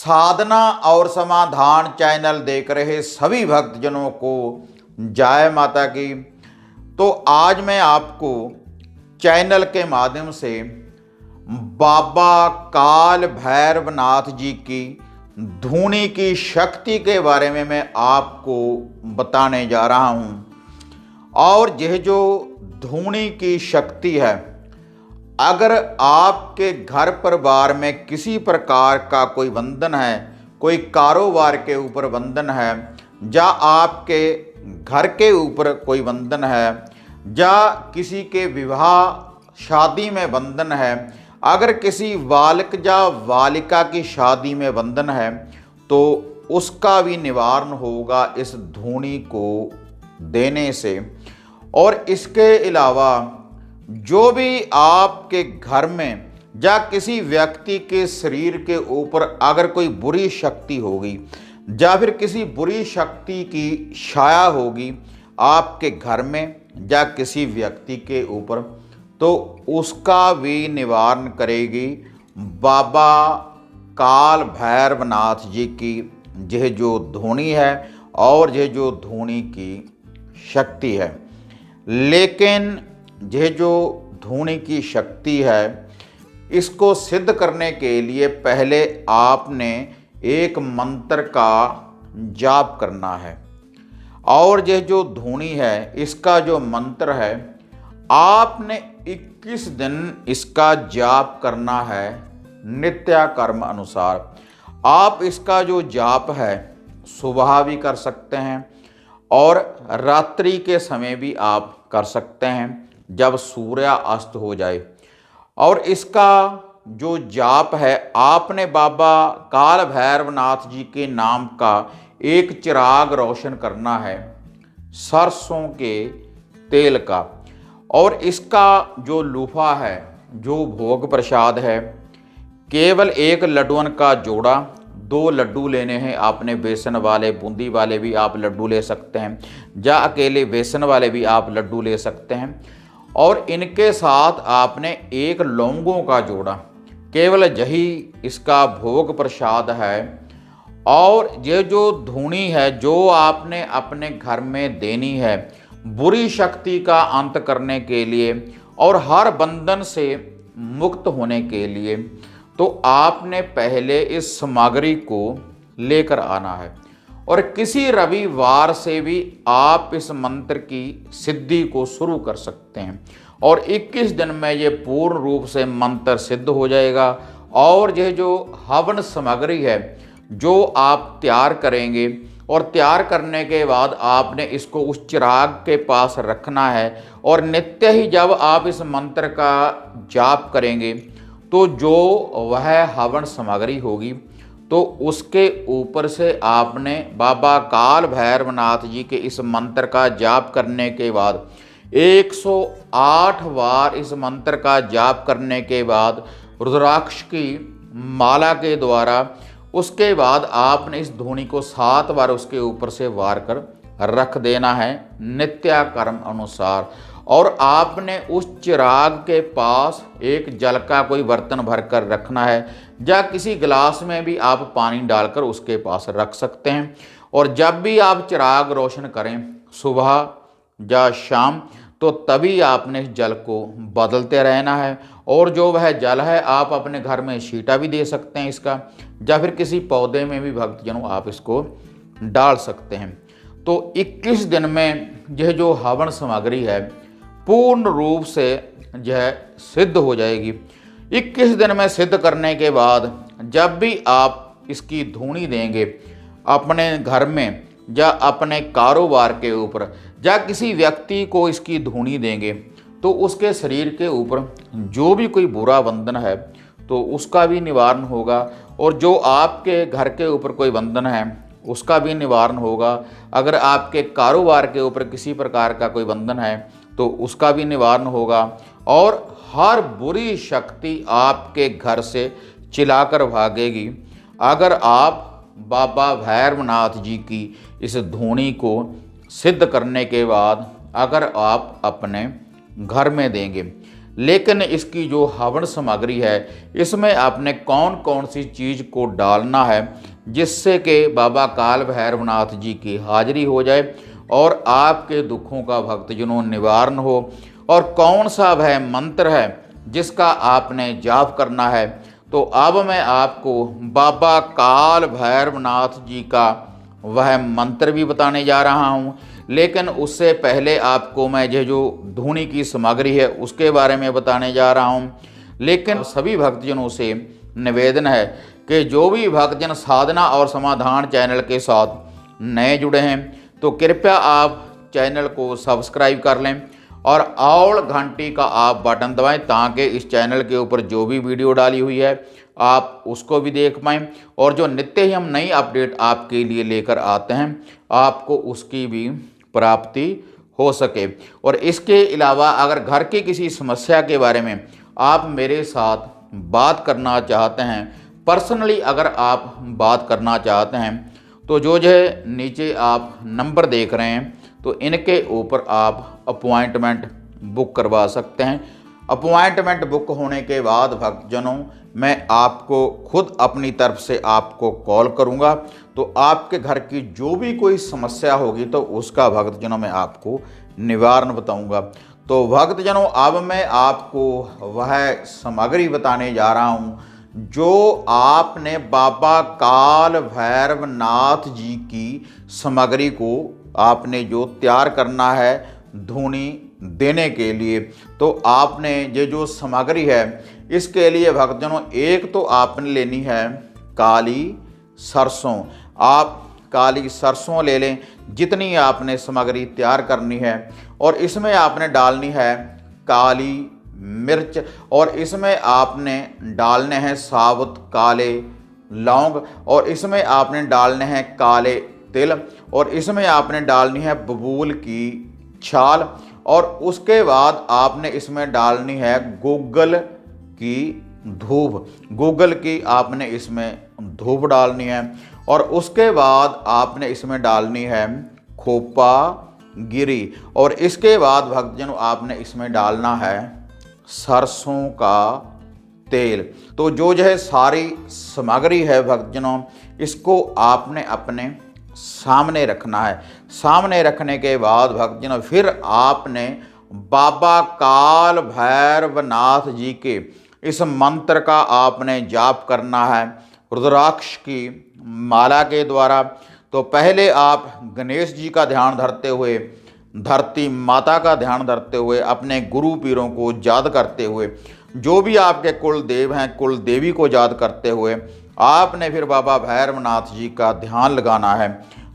साधना और समाधान चैनल देख रहे सभी भक्तजनों को जय माता की। तो आज मैं आपको चैनल के माध्यम से बाबा काल भैरवनाथ जी की धूनी की शक्ति के बारे में मैं आपको बताने जा रहा हूँ। और यह जो धूनी की शक्ति है, अगर आपके घर परिवार में किसी प्रकार का कोई बंधन है, कोई कारोबार के ऊपर बंधन है, या आपके घर के ऊपर कोई बंधन है, या किसी के विवाह शादी में बंधन है, अगर किसी बालक या बालिका की शादी में बंधन है, तो उसका भी निवारण होगा इस धूनी को देने से। और इसके अलावा जो भी आपके घर में या किसी व्यक्ति के शरीर के ऊपर अगर कोई बुरी शक्ति होगी या फिर किसी बुरी शक्ति की छाया होगी आपके घर में या किसी व्यक्ति के ऊपर, तो उसका भी निवारण करेगी बाबा काल भैरवनाथ जी की यह जो धूनी है और यह जो धूनी की शक्ति है। लेकिन यह जो धूनी की शक्ति है, इसको सिद्ध करने के लिए पहले आपने एक मंत्र का जाप करना है। और यह जो धूनी है, इसका जो मंत्र है, आपने 21 दिन इसका जाप करना है नित्य कर्म अनुसार। आप इसका जो जाप है सुबह भी कर सकते हैं और रात्रि के समय भी आप कर सकते हैं जब सूर्य अस्त हो जाए। और इसका जो जाप है, आपने बाबा काल भैरवनाथ जी के नाम का एक चिराग रोशन करना है सरसों के तेल का। और इसका जो लूफा है, जो भोग प्रसाद है, केवल एक लड्डुअन का जोड़ा, 2 लड्डू लेने हैं आपने, बेसन वाले बूंदी वाले भी आप लड्डू ले सकते हैं, या अकेले बेसन वाले भी आप लड्डू ले सकते हैं। और इनके साथ आपने एक लौंगों का जोड़ा, केवल यही इसका भोग प्रसाद है। और ये जो धूनी है जो आपने अपने घर में देनी है बुरी शक्ति का अंत करने के लिए और हर बंधन से मुक्त होने के लिए, तो आपने पहले इस सामग्री को लेकर आना है। और किसी रविवार से भी आप इस मंत्र की सिद्धि को शुरू कर सकते हैं और 21 दिन में ये पूर्ण रूप से मंत्र सिद्ध हो जाएगा। और यह जो हवन सामग्री है जो आप तैयार करेंगे, और तैयार करने के बाद आपने इसको उस चिराग के पास रखना है। और नित्य ही जब आप इस मंत्र का जाप करेंगे, तो जो वह हवन सामग्री होगी, तो उसके ऊपर से आपने बाबा काल भैरवनाथ जी के इस मंत्र का जाप करने के बाद 108 बार इस मंत्र का जाप करने के बाद रुद्राक्ष की माला के द्वारा, उसके बाद आपने इस धूनी को 7 बार उसके ऊपर से वार कर रख देना है नित्य कर्म अनुसार। और आपने उस चिराग के पास एक जल का कोई बर्तन भर कर रखना है, या किसी गिलास में भी आप पानी डालकर उसके पास रख सकते हैं। और जब भी आप चिराग रोशन करें सुबह या शाम, तो तभी आपने इस जल को बदलते रहना है। और जो वह जल है आप अपने घर में छींटा भी दे सकते हैं इसका, या फिर किसी पौधे में भी भक्तजनों आप इसको डाल सकते हैं। तो 21 दिन में यह जो हवन सामग्री है पूर्ण रूप से यह सिद्ध हो जाएगी। 21 दिन में सिद्ध करने के बाद जब भी आप इसकी धूनी देंगे अपने घर में या अपने कारोबार के ऊपर, या किसी व्यक्ति को इसकी धूनी देंगे, तो उसके शरीर के ऊपर जो भी कोई बुरा बंधन है तो उसका भी निवारण होगा। और जो आपके घर के ऊपर कोई बंधन है उसका भी निवारण होगा। अगर आपके कारोबार के ऊपर किसी प्रकार का कोई बंधन है तो उसका भी निवारण होगा। और हर बुरी शक्ति आपके घर से चिल्लाकर भागेगी अगर आप बाबा भैरवनाथ जी की इस धूनी को सिद्ध करने के बाद अगर आप अपने घर में देंगे। लेकिन इसकी जो हवन सामग्री है, इसमें आपने कौन कौन सी चीज़ को डालना है जिससे कि बाबा काल भैरवनाथ जी की हाजिरी हो जाए और आपके दुखों का भक्तजनों निवारण हो, और कौन सा वह मंत्र है जिसका आपने जाप करना है। तो अब मैं आपको बाबा काल भैरवनाथ जी का वह मंत्र भी बताने जा रहा हूँ, लेकिन उससे पहले आपको मैं ये जो धूनी की सामग्री है उसके बारे में बताने जा रहा हूँ। लेकिन सभी भक्तजनों से निवेदन है कि जो भी भक्तजन साधना और समाधान चैनल के साथ नए जुड़े हैं तो कृपया आप चैनल को सब्सक्राइब कर लें और ऑल घंटी का आप बटन दबाएं ताकि इस चैनल के ऊपर जो भी वीडियो डाली हुई है आप उसको भी देख पाएँ, और जो नित्य ही हम नई अपडेट आपके लिए लेकर आते हैं आपको उसकी भी प्राप्ति हो सके। और इसके अलावा अगर घर की किसी समस्या के बारे में आप मेरे साथ बात करना चाहते हैं, पर्सनली अगर आप बात करना चाहते हैं, तो जो नीचे आप नंबर देख रहे हैं तो इनके ऊपर आप अपॉइंटमेंट बुक करवा सकते हैं। अपॉइंटमेंट बुक होने के बाद भक्तजनों मैं आपको खुद अपनी तरफ से आपको कॉल करूंगा, तो आपके घर की जो भी कोई समस्या होगी तो उसका भक्तजनों मैं आपको निवारण बताऊंगा। तो भक्तजनों अब मैं आपको वह सामग्री बताने जा रहा हूं जो आपने बाबा काल भैरवनाथ जी की सामग्री को आपने जो तैयार करना है धूनी देने के लिए। तो आपने ये जो सामग्री है इसके लिए भक्तजनों एक तो आपने लेनी है काली सरसों। आप काली सरसों ले लें जितनी आपने सामग्री तैयार करनी है, और इसमें आपने डालनी है काली मिर्च, और इसमें आपने डालने हैं साबुत काले लौंग, और इसमें आपने डालने हैं काले तिल, और इसमें आपने डालनी है बबूल की छाल, और उसके बाद आपने इसमें डालनी है गूगल की धूप। गूगल की आपने इसमें धूप डालनी है, और उसके बाद आपने इसमें डालनी है खोपा गिरी, और इसके बाद भक्तजनों आपने इसमें डालना है सरसों का तेल। तो जो सारी सामग्री है भक्तजनों इसको आपने अपने सामने रखना है। सामने रखने के बाद भक्तजनों फिर आपने बाबा काल भैरवनाथ जी के इस मंत्र का आपने जाप करना है रुद्राक्ष की माला के द्वारा। तो पहले आप गणेश जी का ध्यान धरते हुए, धरती माता का ध्यान धरते हुए, अपने गुरु पीरों को याद करते हुए, जो भी आपके कुल देव हैं कुल देवी को याद करते हुए आपने फिर बाबा भैरवनाथ जी का ध्यान लगाना है।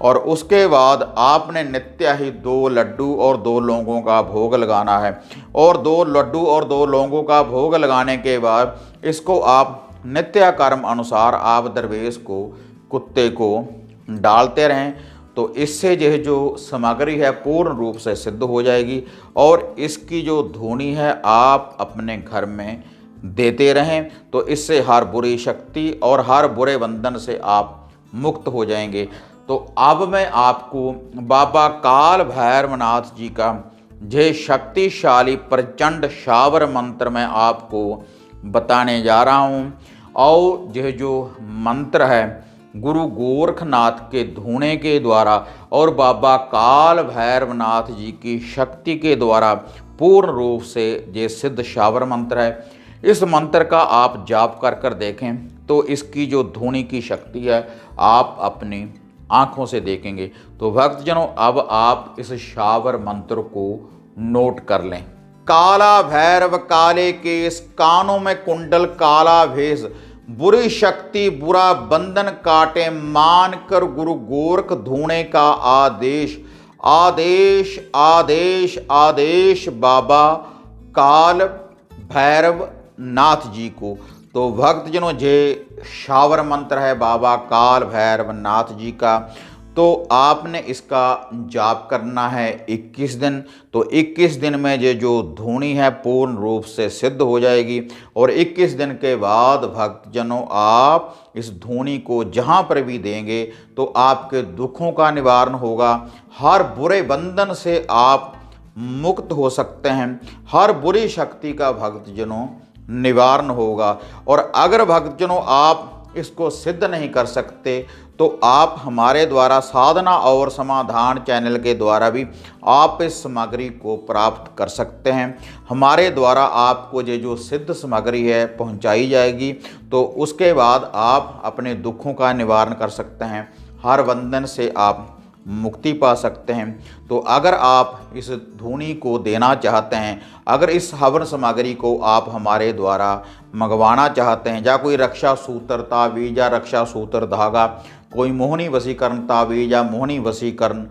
और उसके बाद आपने नित्य ही 2 लड्डू और 2 लौंगों का भोग लगाना है, और 2 लड्डू और 2 लौंगों का भोग लगाने के बाद इसको आप नित्य कर्म अनुसार आप दरवेश को कुत्ते को डालते रहें। तो इससे जो सामग्री है पूर्ण रूप से सिद्ध हो जाएगी, और इसकी जो धूनी है आप अपने घर में देते रहें, तो इससे हर बुरी शक्ति और हर बुरे बंधन से आप मुक्त हो जाएंगे। तो अब मैं आपको बाबा काल भैरवनाथ जी का जे शक्तिशाली प्रचंड शावर मंत्र मैं आपको बताने जा रहा हूँ, और यह जो मंत्र है गुरु गोरखनाथ के धूने के द्वारा और बाबा काल भैरवनाथ जी की शक्ति के द्वारा पूर्ण रूप से ये सिद्ध शावर मंत्र है। इस मंत्र का आप जाप कर देखें तो इसकी जो धूनी की शक्ति है आप अपनी आँखों से देखेंगे। तो भक्तजनों अब आप इस शावर मंत्र को नोट कर लें। काला भैरव काले केस, कानों में कुंडल काला भेष, बुरी शक्ति बुरा बंधन काटे, मान कर गुरु गोरख धूणे का आदेश, आदेश आदेश आदेश बाबा काल भैरव नाथ जी को। तो भक्तजनों जे शावर मंत्र है बाबा काल भैरव नाथ जी का, तो आपने इसका जाप करना है 21 दिन। तो 21 दिन में ये जो धूनी है पूर्ण रूप से सिद्ध हो जाएगी, और 21 दिन के बाद भक्तजनों आप इस धूनी को जहाँ पर भी देंगे तो आपके दुखों का निवारण होगा, हर बुरे बंधन से आप मुक्त हो सकते हैं। हर बुरी शक्ति का भक्तजनों निवारण होगा। और अगर भक्तजनों आप इसको सिद्ध नहीं कर सकते तो आप हमारे द्वारा साधना और समाधान चैनल के द्वारा भी आप इस सामग्री को प्राप्त कर सकते हैं। हमारे द्वारा आपको ये जो सिद्ध सामग्री है पहुंचाई जाएगी, तो उसके बाद आप अपने दुखों का निवारण कर सकते हैं, हर बंधन से आप मुक्ति पा सकते हैं। तो अगर आप इस धूनी को देना चाहते हैं, अगर इस हवन सामग्री को आप हमारे द्वारा मंगवाना चाहते हैं, या कोई रक्षा सूत्र ताबीज या रक्षा सूत्र धागा, कोई मोहनी वशीकरण ताबीज या मोहनी वशीकरण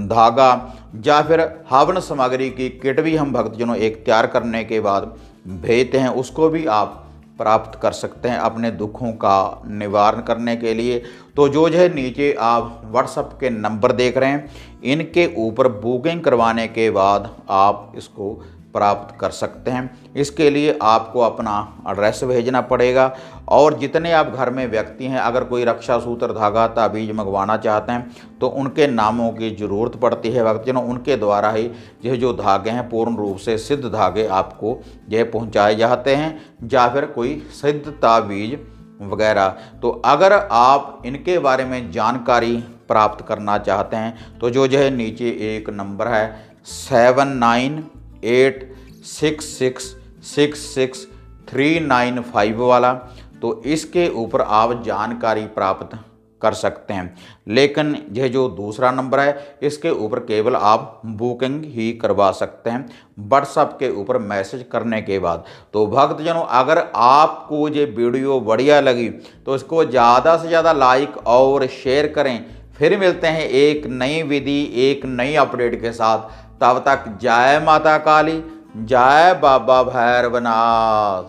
धागा, या फिर हवन सामग्री की किट भी हम भक्तजनों एक तैयार करने के बाद भेजते हैं, उसको भी आप प्राप्त कर सकते हैं अपने दुखों का निवारण करने के लिए। तो जो है नीचे आप व्हाट्सएप के नंबर देख रहे हैं, इनके ऊपर बुकिंग करवाने के बाद आप इसको प्राप्त कर सकते हैं। इसके लिए आपको अपना एड्रेस भेजना पड़ेगा, और जितने आप घर में व्यक्ति हैं, अगर कोई रक्षा सूत्र धागा ताबीज मंगवाना चाहते हैं तो उनके नामों की ज़रूरत पड़ती है भक्तजनों। उनके द्वारा ही यह जो धागे हैं पूर्ण रूप से सिद्ध धागे आपको यह पहुंचाए जाते हैं, या फिर कोई सिद्ध ताबीज वगैरह। तो अगर आप इनके बारे में जानकारी प्राप्त करना चाहते हैं तो जो है नीचे एक नंबर है 7986666395 वाला, तो इसके ऊपर आप जानकारी प्राप्त कर सकते हैं। लेकिन यह जो दूसरा नंबर है इसके ऊपर केवल आप बुकिंग ही करवा सकते हैं व्हाट्सएप के ऊपर मैसेज करने के बाद। तो भक्तजनों, अगर आपको ये वीडियो बढ़िया लगी तो इसको ज़्यादा से ज़्यादा लाइक और शेयर करें। फिर मिलते हैं एक नई विधि, एक नई अपडेट के साथ। तब तक जय माता काली, जय बाबा भैरवनाथ।